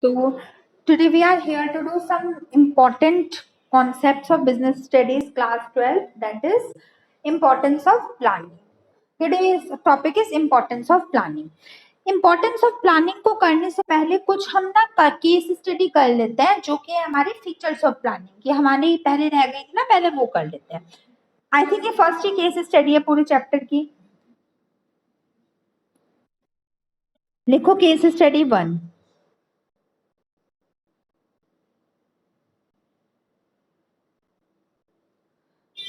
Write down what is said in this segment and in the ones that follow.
So today we are here to do some important concepts of business studies class 12, that is importance of planning. Today's topic is importance of planning. Importance of planning को करने से पहले कुछ हम ना case study कर लेते हैं जो कि हमारे फीचर्स ऑफ प्लानिंग, ये हमारी पहले रह गई थी ना, पहले वो कर लेते हैं. आई थिंक ये फर्स्ट ही केस स्टडी है पूरे चैप्टर की. लिखो केस स्टडी 1.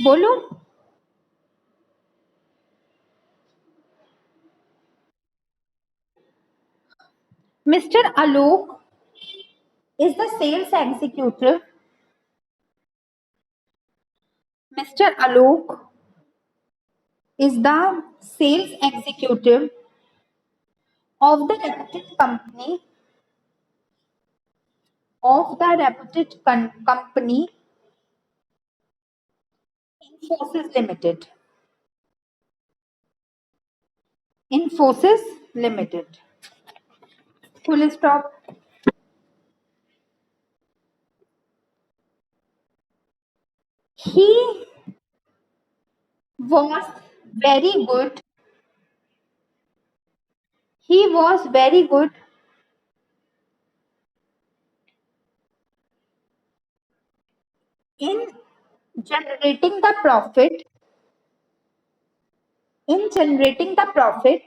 बोलो. Mister Alok is the sales executive. Mr. Alok is the sales executive of the reputed company company Infosys Limited. Infosys Limited. Full stop. He was very good. He was very good in generating the profit. In generating the profit,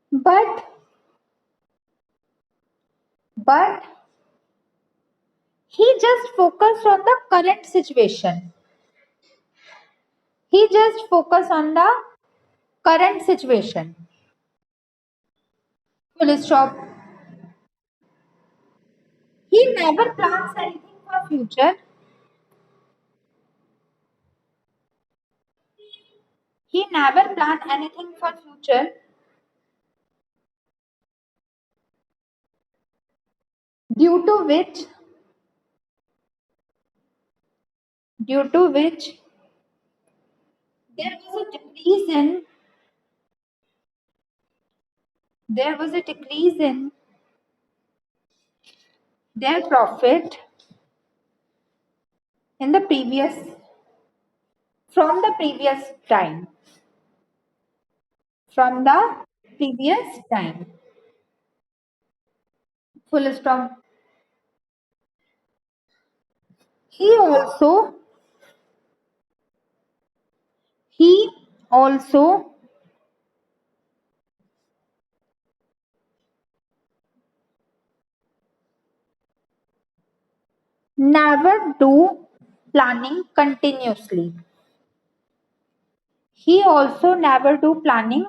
but but he just focused on the current situation. He just focused on the current situation. Full stop. He never plans anything for future. He never planned anything for future due to which due to which there was a decrease in there was a decrease in their profit in the previous from the previous time. From the previous time. Full stop. He also he also never do planning continuously. He also never do planning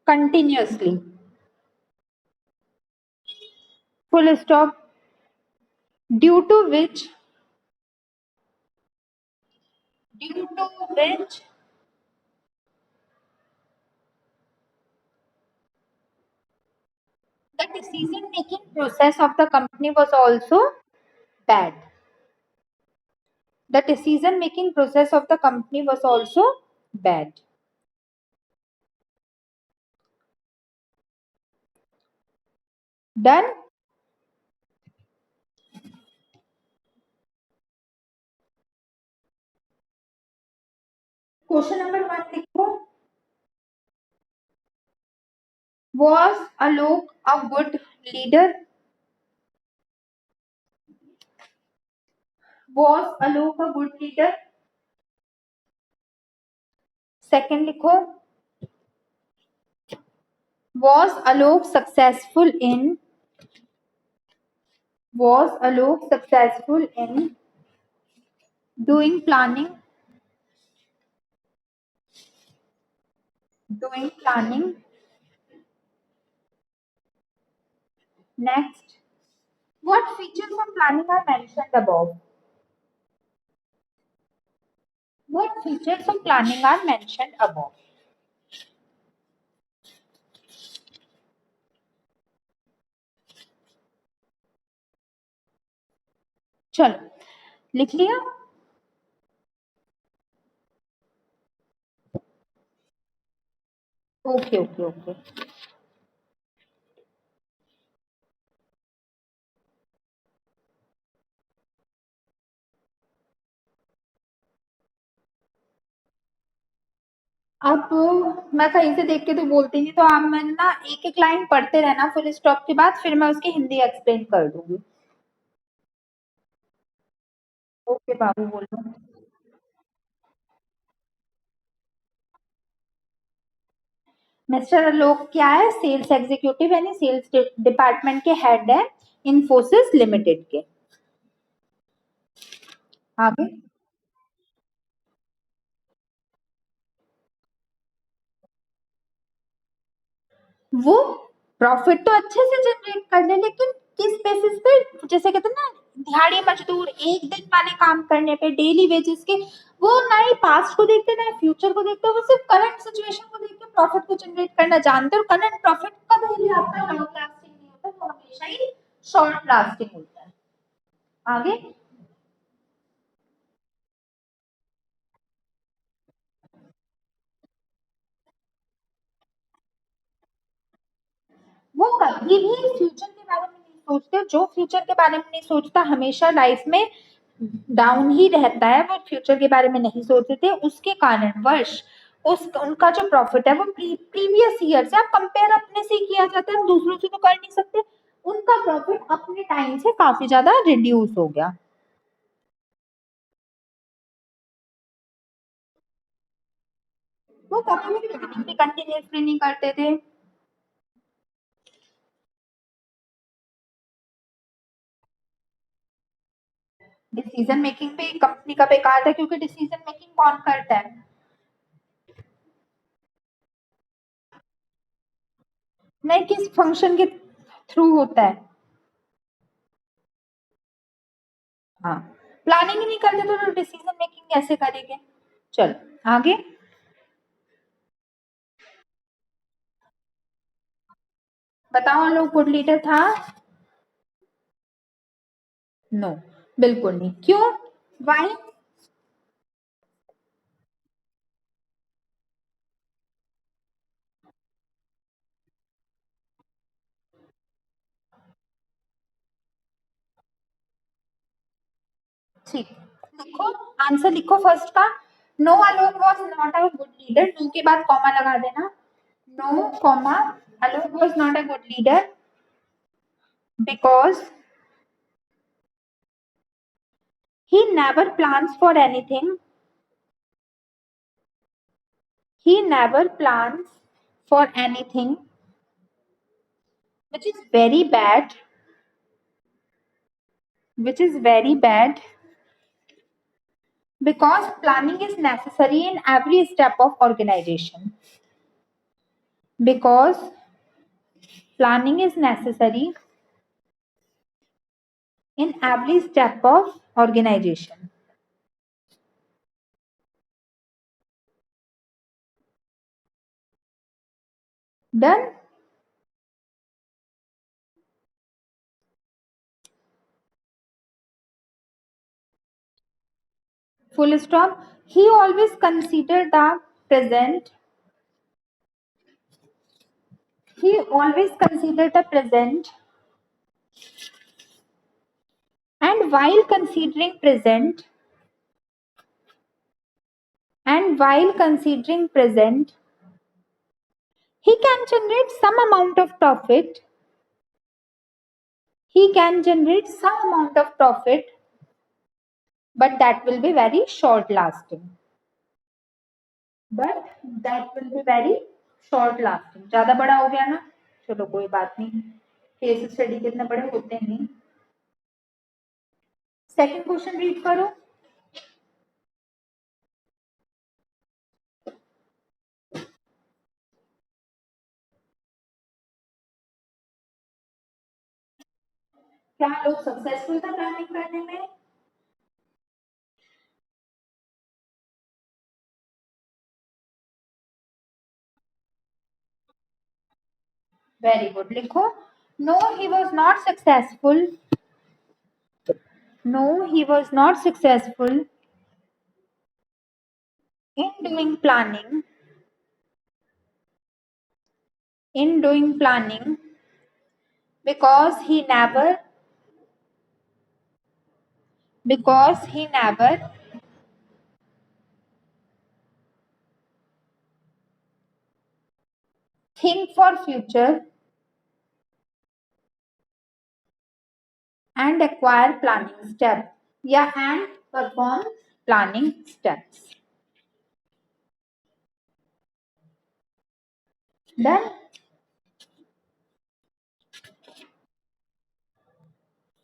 continuously. Full stop. Due to which due to which the decision making process of the company was also bad. The decision making process of the company was also bad. Done. Question number 1 लिखो. Was Alok a good leader? Was Alok a good leader? Second लिखो. Was Alok successful in doing planning? Doing planning. Next. What features of planning are mentioned above? What features of planning are mentioned above? चलो लिख लिया. Okay okay okay. अब मैं कहीं से देख के तो बोलती नहीं, तो आप मैंने ना एक एक लाइन पढ़ते रहना फुल स्टॉप के बाद, फिर मैं उसकी हिंदी एक्सप्लेन कर दूंगी। ओके बाबू बोलो। मिस्टर आलोक क्या है? सेल्स एग्जीक्यूटिव यानी सेल्स डिपार्टमेंट के हेड है इन्फोसिस लिमिटेड के। आगे। वो प्रॉफिट तो अच्छे से जनरेट कर ले, लेकिन किस बेसिस पे? जैसे कहते हैं ना, दिहाड़ी मजदूर, एक दिन वाले काम करने पे, डेली वेजेस के। वो ना ही पास्ट को देखते ना ही फ्यूचर को देखते, वो सिर्फ करंट सिचुएशन को देख के प्रॉफिट को जनरेट करना जानते हैं। और करंट प्रॉफिट कभी भी आपका लॉन्ग लास्टिंग नहीं होता, वो हमेशा ही शॉर्ट लास्टिंग होता है। आगे। वो कभी भी फ्यूचर के बारे में नहीं सोचते। जो फ्यूचर के बारे में नहीं सोचता हमेशा लाइफ में डाउन ही रहता है। वो फ्यूचर के बारे में नहीं सोचते थे, उसके कारणवश उस उनका जो प्रॉफिट है वो प्रीवियस ईयर से, आप कंपेयर अपने से ही किया जाता है, दूसरों से तो कर नहीं सकते। उनका प्रॉफिट अपने टाइम से काफी ज्यादा रिड्यूस हो गया। वो कभी भी प्लानिंग भी कंटिन्यूसली नहीं करते थे। डिसीजन मेकिंग पे कंपनी का बेकार था, क्योंकि डिसीजन मेकिंग कौन करता है? नहीं, किस फंक्शन के थ्रू होता है? हाँ। प्लानिंग ही नहीं करते तो डिसीजन मेकिंग कैसे करेंगे? चलो आगे। बताओ, लोग गुड लीडर था? नो, बिल्कुल नहीं। क्यों? वाई? ठीक, लिखो। आंसर लिखो फर्स्ट का। No, Alok was not a good leader. No के बाद कॉमा लगा देना। No comma, Alok was not a good leader because he never plans for anything. He never plans for anything, which is very bad, which is very bad, because planning is necessary in every step of organization. Because planning is necessary in every step of organization. Done? Full stop. He always considered the present. He always considered the present, and while considering present, and while considering present, he can generate some amount of profit. He can generate some amount of profit, but that will be very short lasting. But that will be very short lasting. ज्यादा बड़ा हो गया ना? चलो कोई बात नहीं, case study कितने बड़े होते नहीं। सेकंड क्वेश्चन रीड करो। क्या लोग सक्सेसफुल था प्लानिंग करने में? वेरी गुड, लिखो। No he was not successful. No, he was not successful in doing planning. In doing planning, because he never think for future and acquire planning steps. Yeah, and perform planning steps. Done?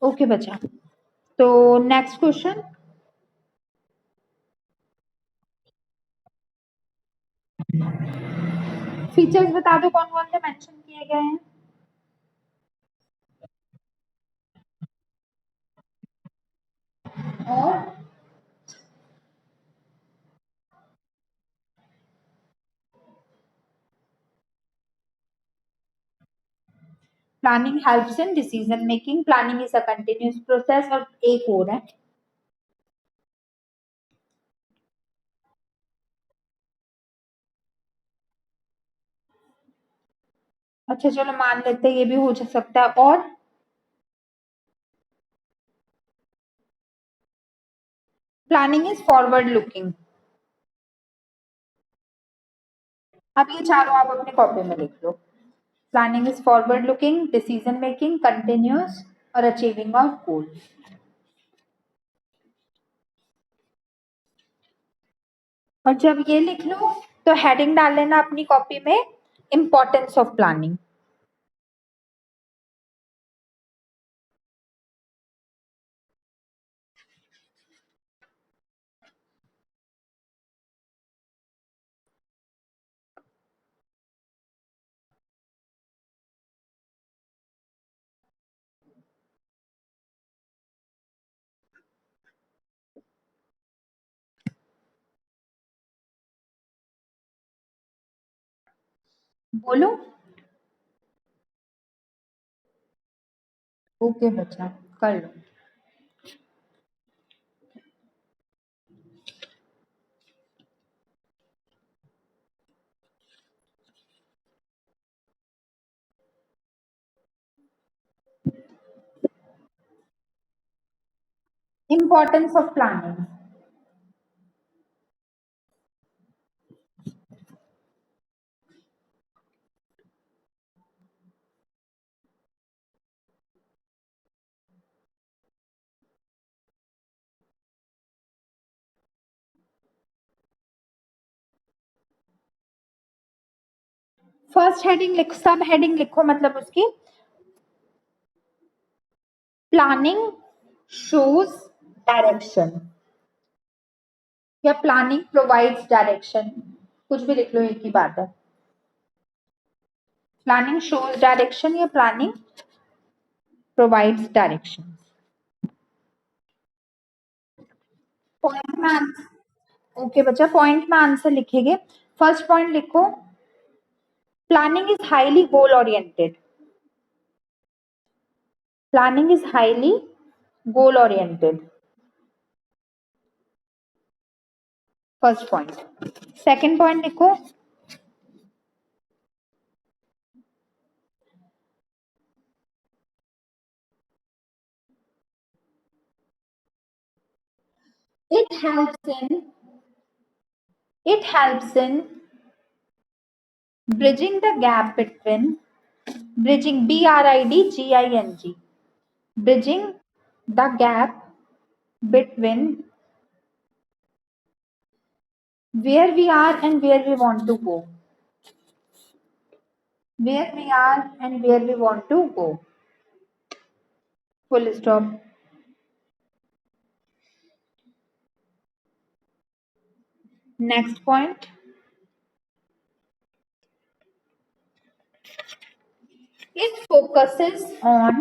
Okay, बच्चा. तो next question. Features बता दो कौन कौन से mention किए गए हैं. और planning helps in decision making. Planning is a continuous process. और एक और है. अच्छा चलो मान लेते हैं ये भी हो सकता है. और प्लानिंग इज फॉरवर्ड लुकिंग. अब ये चारों आप अपने कॉपी में लिख लो. Planning is forward looking, decision making, continuous और अचीविंग ऑफ गोल. और जब ये लिख लो तो हेडिंग डाल लेना अपनी कॉपी में, इम्पोर्टेंस ऑफ प्लानिंग. बोलो. ओके बच्चा, कर लो. Importance of planning. First heading लिखो, सब हेडिंग लिखो, मतलब उसकी प्लानिंग शोज डायरेक्शन या प्लानिंग प्रोवाइड्स डायरेक्शन. कुछ भी लिख लो, एक ही बात है. प्लानिंग शोज डायरेक्शन या प्लानिंग प्रोवाइड्स डायरेक्शन. पॉइंट में आंसर. ओके बच्चा, पॉइंट में आंसर लिखेंगे. फर्स्ट पॉइंट लिखो, planning is highly goal oriented. Planning is highly goal oriented. First point. Second point लिखो, it helps in it helps in bridging the gap between bridging BRIDGING bridging the gap between where we are and where we want to go. Where we are and where we want to go. Full stop. Next point. It focuses on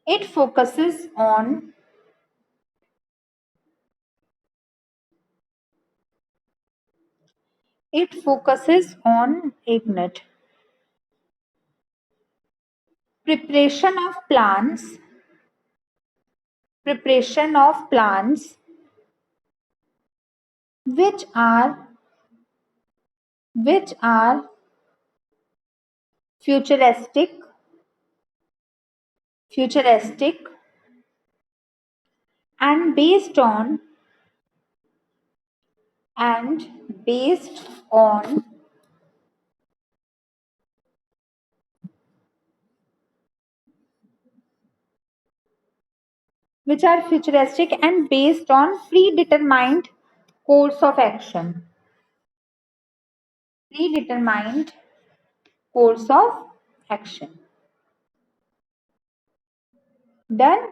it focuses on it focuses on एक minute. Preparation of plans. Preparation of plans which are futuristic and based on which are futuristic and based on predetermined course of action. Predetermined course of action. Done.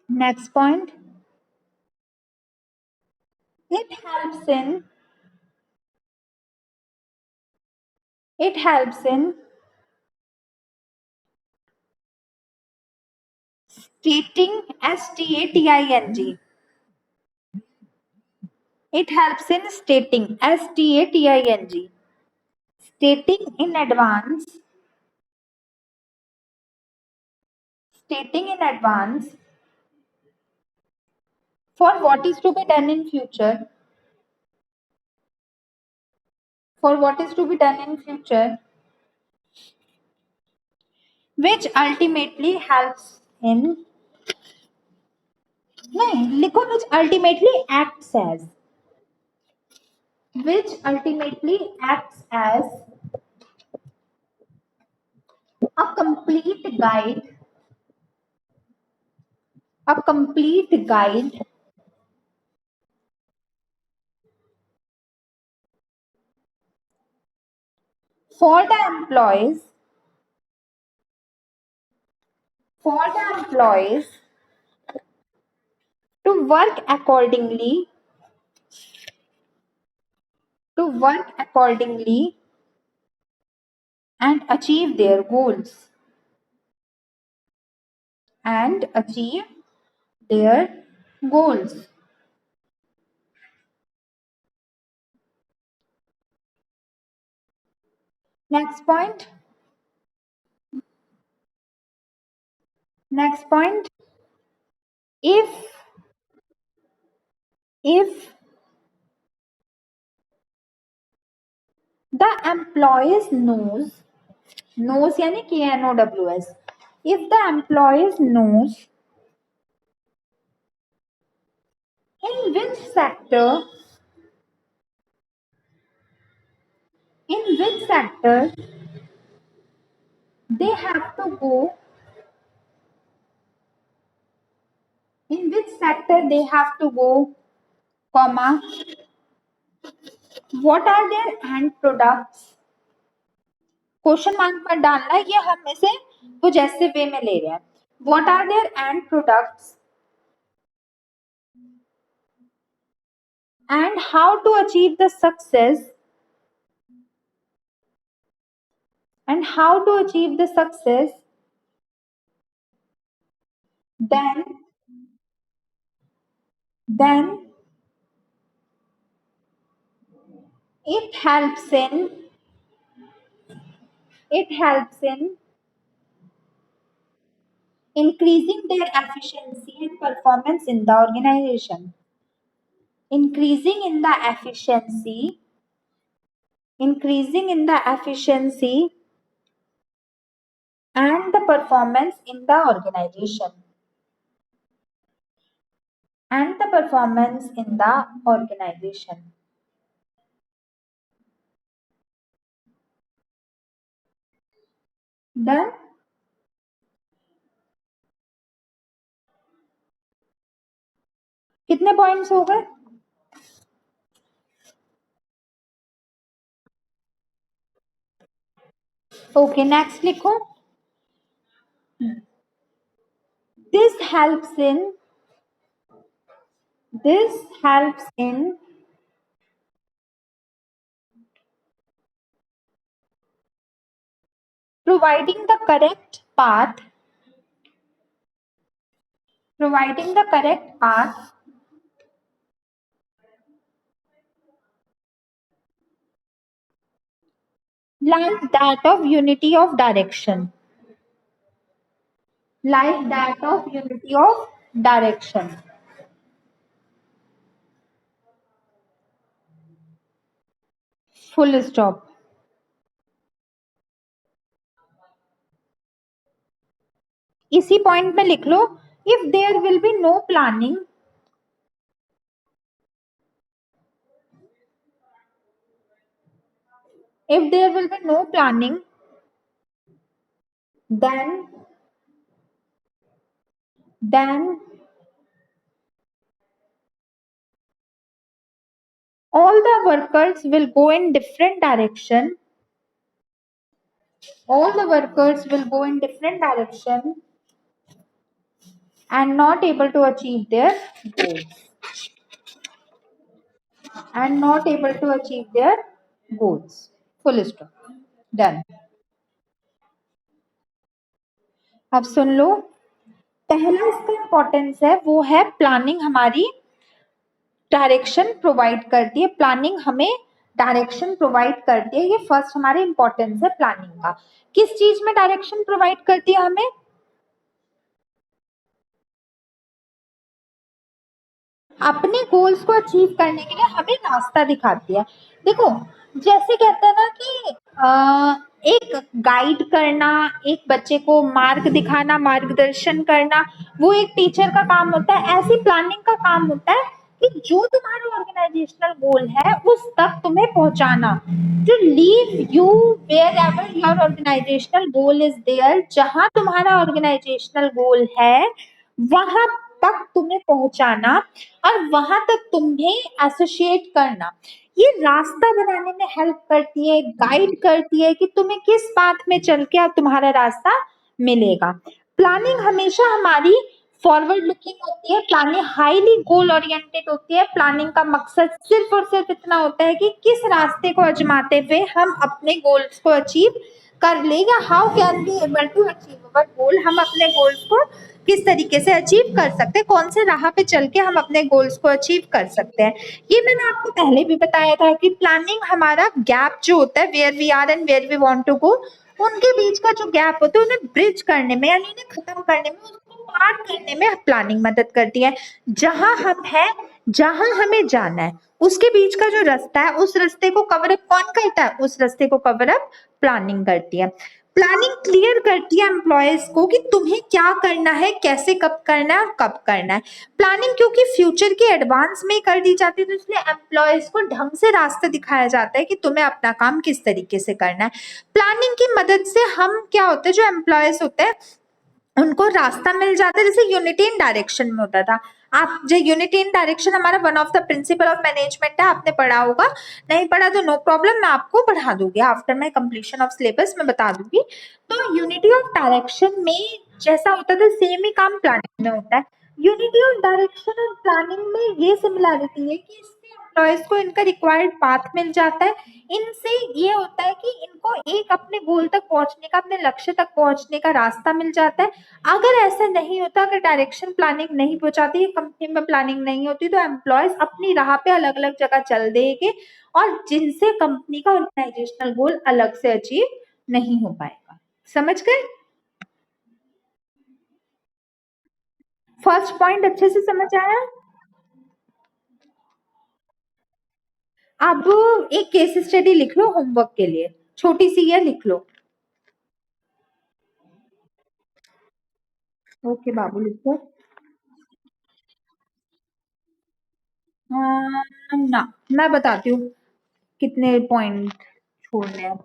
Next point. It helps in it helps in stating stating. It helps in stating stating in advance, stating in advance for what is to be done in future, for what is to be done in future, which ultimately helps in नहीं लिखो which ultimately acts as, which ultimately acts as a complete guide, a complete guide for the employees, for the employees to work accordingly, to work accordingly and achieve their goals, and achieve their goals. Next point. Next point. If if the employees knows यानी KNOWS, if the employees knows in which sector, in which sector they have to go, in which sector they have to go, comma, what are their end products, question mark पर डालना है, ये हम इसे कुछ ऐसे वे में ले रहे हैं, what are their end products and how to achieve the success, and how to achieve the success, then then it helps in, it helps in increasing their efficiency and performance in the organization, increasing in the efficiency, increasing in the efficiency and the performance in the organization, and the performance in the organization. Done. कितने points हो गए? Okay next लिखो. this helps in this helps in providing the correct path, providing the correct path like that of unity of direction, like that of unity of direction. Full stop. इसी point में लिख लो, if there will be no planning, if there will be no planning, then then all the workers will go in different direction. All the workers will go in different direction and not able to achieve their goals. And not able to achieve their goals. Full stop. Done. अब सुन लो, पहला इसका importance है वो है planning हमारी direction provide करती है, planning हमें डायरेक्शन प्रोवाइड करती है। ये फर्स्ट हमारे इम्पोर्टेंस है प्लानिंग का। किस चीज में डायरेक्शन प्रोवाइड करती है हमें? अपने गोल्स को अचीव करने के लिए हमें रास्ता दिखाती है। देखो, जैसे कहते हैं ना कि एक गाइड करना, एक बच्चे को मार्ग दिखाना, मार्गदर्शन करना, वो एक टीचर का काम होता है। ऐसी प्लानिंग का काम होता है कि जो तुम्हारा ऑर्गेनाइजेशनल गोल है उस तक तुम्हें पहुंचाना, to leave you wherever your organisational goal is there. जहां तुम्हारा ऑर्गेनाइजेशनल गोल है वहां तक तुम्हें पहुंचाना और वहां तक तुम्हें एसोसिएट करना। ये रास्ता बनाने में हेल्प करती है, गाइड करती है कि तुम्हें किस पाथ में चल के अब तुम्हारा रास्ता मिलेगा। प्लानिंग हमेशा हमारी फॉरवर्ड लुकिंग होती है, प्लानिंग हाईली गोल ओरिएंटेड होती है। प्लानिंग का मकसद सिर्फ और सिर्फ इतना होता है कि किस रास्ते को आजमाते हुए हम अपने गोल्स को अचीव कर ले, या how can be able to achieve our goal. हम अपने गोल्स को किस तरीके से अचीव कर सकते हैं, कौन से राह पे चल के हम अपने गोल्स को अचीव कर सकते हैं। ये मैंने आपको पहले भी बताया था कि प्लानिंग हमारा गैप जो होता है, where we are and where we want to go, उनके बीच का जो गैप होता है उन्हें ब्रिज करने में यानी उन्हें खत्म करने में, उसको पार करने में प्लानिंग मदद करती है। जहां हम हैं, जहां हमें जाना है, उसके बीच का जो रास्ता है, उस रास्ते को कवर अप कौन करता है? उस रास्ते को कवर अप प्लानिंग करती है। प्लानिंग क्लियर करती है एम्प्लॉयज को कि तुम्हें क्या करना है, कैसे कब करना है और कब करना है। प्लानिंग क्योंकि फ्यूचर के एडवांस में कर दी जाती है, तो इसलिए एम्प्लॉयज को ढंग से रास्ता दिखाया जाता है कि तुम्हें अपना काम किस तरीके से करना है। प्लानिंग की मदद से हम क्या होते हैं, जो एम्प्लॉयज होते हैं उनको रास्ता मिल जाता है। जैसे यूनिटी इन डायरेक्शन में होता था, आप जो यूनिटी इन डायरेक्शन हमारा one of the principle of management है, आपने पढ़ा होगा। नहीं पढ़ा तो नो प्रॉब्लम, मैं आपको पढ़ा दूंगी after my completion of syllabus, मैं बता दूंगी। तो यूनिटी ऑफ डायरेक्शन में जैसा होता था सेम ही काम प्लानिंग में होता है। यूनिटी ऑफ डायरेक्शन और प्लानिंग में ये सिमिलैरिटी है कि इससे एम्प्लॉयज को इनका रिक्वायर्ड पाथ मिल जाता है। इनसे ये होता है कि इनको एक अपने गोल तक पहुंचने का, अपने लक्ष्य तक पहुंचने का रास्ता मिल जाता है। अगर ऐसा नहीं होता, अगर डायरेक्शन प्लानिंग नहीं पहुंचाती, कंपनी में प्लानिंग नहीं होती, तो एम्प्लॉयज अपनी राह पे अलग अलग जगह चल देंगे और जिनसे कंपनी का ऑर्गेनाइजेशनल गोल अलग से अचीव नहीं हो पाएगा। समझ गए? फर्स्ट पॉइंट अच्छे से समझ आया? अब एक केस स्टडी लिख लो होमवर्क के लिए, छोटी सी है, लिख लो। ओके बाबू, लिखो। ना, मैं बताती हूँ कितने पॉइंट छोड़ने हैं।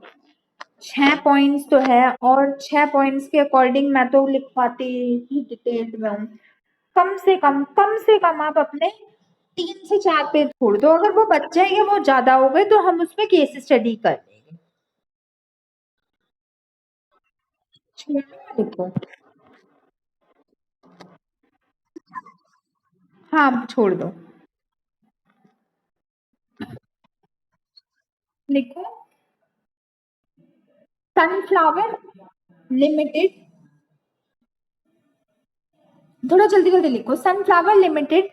6 पॉइंट्स तो है और 6 पॉइंट्स के अकॉर्डिंग मैं तो लिखवाती ही डिटेल्ड में हूँ। कम से कम आप अपने 3 से 4 पेज छोड़ दो। अगर वो बच जाएंगे, वो ज्यादा हो गए, तो हम उसमें केस स्टडी कर लेंगे। लिखो। हाँ, छोड़ दो। लिखो। सनफ्लावर लिमिटेड, थोड़ा जल्दी जल्दी लिखो। Sunflower limited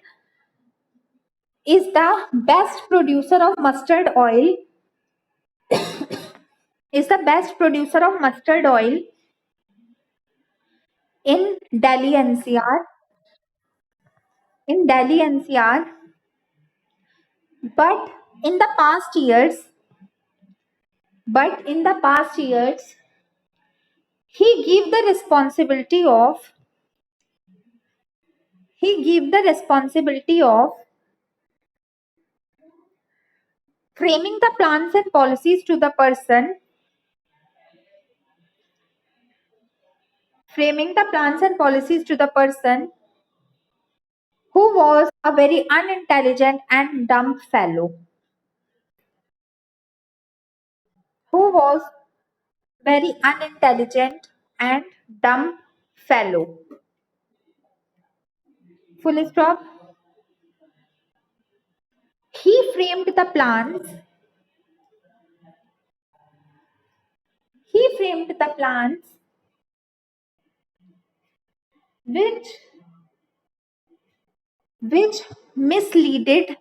is the best producer of mustard oil, is the best producer of mustard oil in Delhi NCR, in Delhi NCR. But in the past years, but in the past years, he gave the responsibility of, he gave the responsibility of framing the plans and policies to the person, framing the plans and policies to the person Who was a very unintelligent and dumb fellow? Who was very unintelligent and dumb fellow? Full stop. He framed the plans. He framed the plans which which misleaded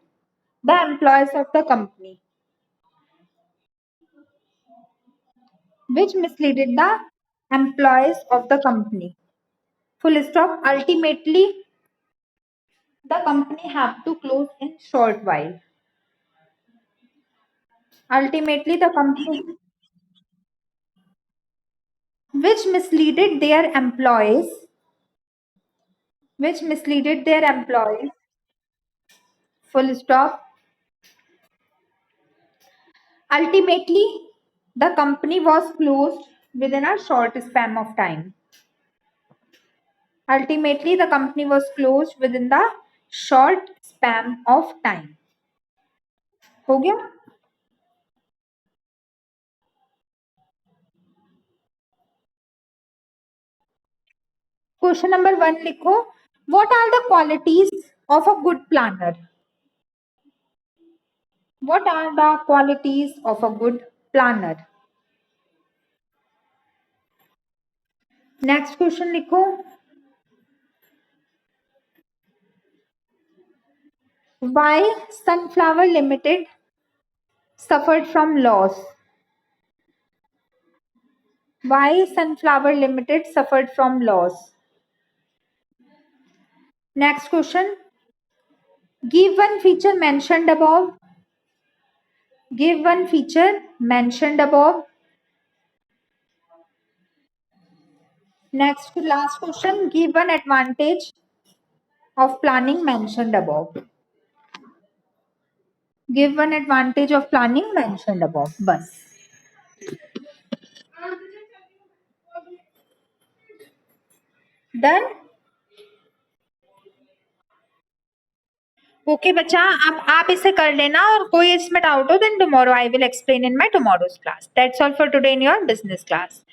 the employees of the company. Which misleaded the employees of the company. Full stop. Ultimately, the company have to close in short while. Ultimately, the company which misleaded their employees, which misleaded their employees. Full stop. Ultimately, the company was closed within a short span of time. Ultimately, the company was closed within the short span of time. हो गया? Question number 1 लिखो. What are the qualities of a good planner? What are the qualities of a good planner? Next question लिखो. Why Sunflower Limited suffered from loss? Why Sunflower Limited suffered from loss? Next question. Give one feature mentioned above. Give one feature mentioned above. Next to last question. Give one advantage of planning mentioned above. Give one advantage of planning mentioned above. बस. Done? Okay बच्चा, अब आप इसे कर लेना और कोई इसमें डाउट हो then tomorrow I will explain in my tomorrow's class. That's all for today in your business class.